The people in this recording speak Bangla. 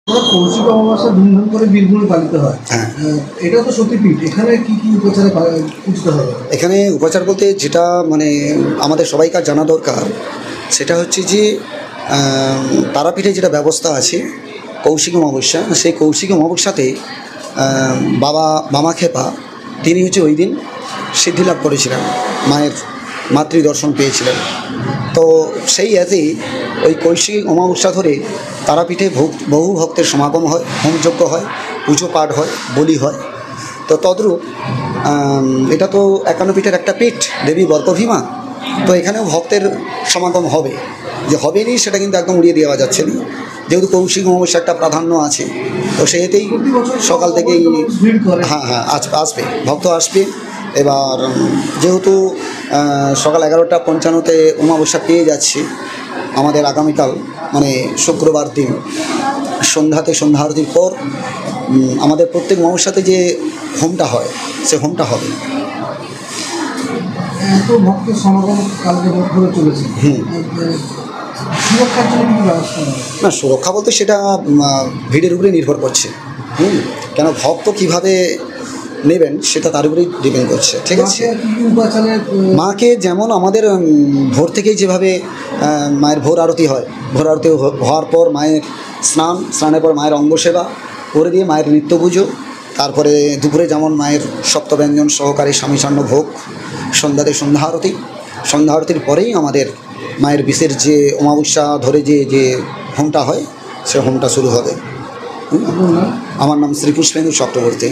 কৌশিক অমাবস্যা ধুমধাম করে বীরভূমে পালিত হয়। হ্যাঁ, এটা তো সতীপীঠ, এখানে কি কি উপচারে পুজতে হবে? এখানে উপাচার বলতে যেটা মানে আমাদের সবাইকার জানা দরকার সেটা হচ্ছে যে তারাপীঠে যেটা ব্যবস্থা আছে কৌশিক অমাবস্যা, সেই কৌশিক অমাবস্যাতে বাবা বামাক্ষেপা তিনি হচ্ছে ওই দিন সিদ্ধি লাভ করেছিলেন, মায়ের মাতৃদর্শন পেয়েছিলেন। তো সেই এতেই ওই কৌশিক অমাবস্যা ধরে তারাপীঠে বহু ভক্তের সমাগম হয়, হোমযজ্ঞ হয়, পুজো পাঠ হয়, বলি হয়। তো তদ্রূপ এটা তো 51 পীঠের একটা পীঠ, দেবী বরকভিমা। তো এখানেও ভক্তের সমাগম হবে, যে হবে নি সেটা কিন্তু একদম উড়িয়ে দেওয়া যাচ্ছে না, যেহেতু কৌশিক অমাবস্যা একটা প্রাধান্য আছে। তো সেহেতেই সকাল থেকেই হ্যাঁ হ্যাঁ আসবে, ভক্ত আসবে। এবার যেহেতু সকাল 11:55 অমাবস্যা পেয়ে যাচ্ছে, আমাদের আগামীকাল মানে শুক্রবার দিন সন্ধ্যা আরতির পর আমাদের প্রত্যেক অমাবস্যাতে যে হোমটা হয় সে হোমটা হবে। এত ভক্তের সমাগম কালকে ধরে চলেছে, সুরক্ষার জন্য কি ব্যবস্থা নেবে? না, সুরক্ষা বলতে সেটা ভিড়ের উপরে নির্ভর করছে। কেন ভক্ত কীভাবে নেবেন সেটা তার উপরেই ডিপেন্ড করছে, ঠিক আছে। মাকে যেমন আমাদের ভোর থেকেই যেভাবে মায়ের ভোর আরতি হয়, ভোর আরতি হওয়ার পর মায়ের স্নানের পর মায়ের অঙ্গসেবা করে দিয়ে মায়ের নিত্য পুজো, তারপরে দুপুরে যেমন মায়ের সপ্তব্যঞ্জন সহকারে স্বামীসান্ন ভোগ, সন্ধ্যা আরতির পরেই আমাদের মায়ের বিশের যে অমাবস্যা ধরে যে হোমটা হয় সে হোমটা শুরু হবে। আমার নাম শ্রী পুষ্পেন্দু চক্রবর্তী।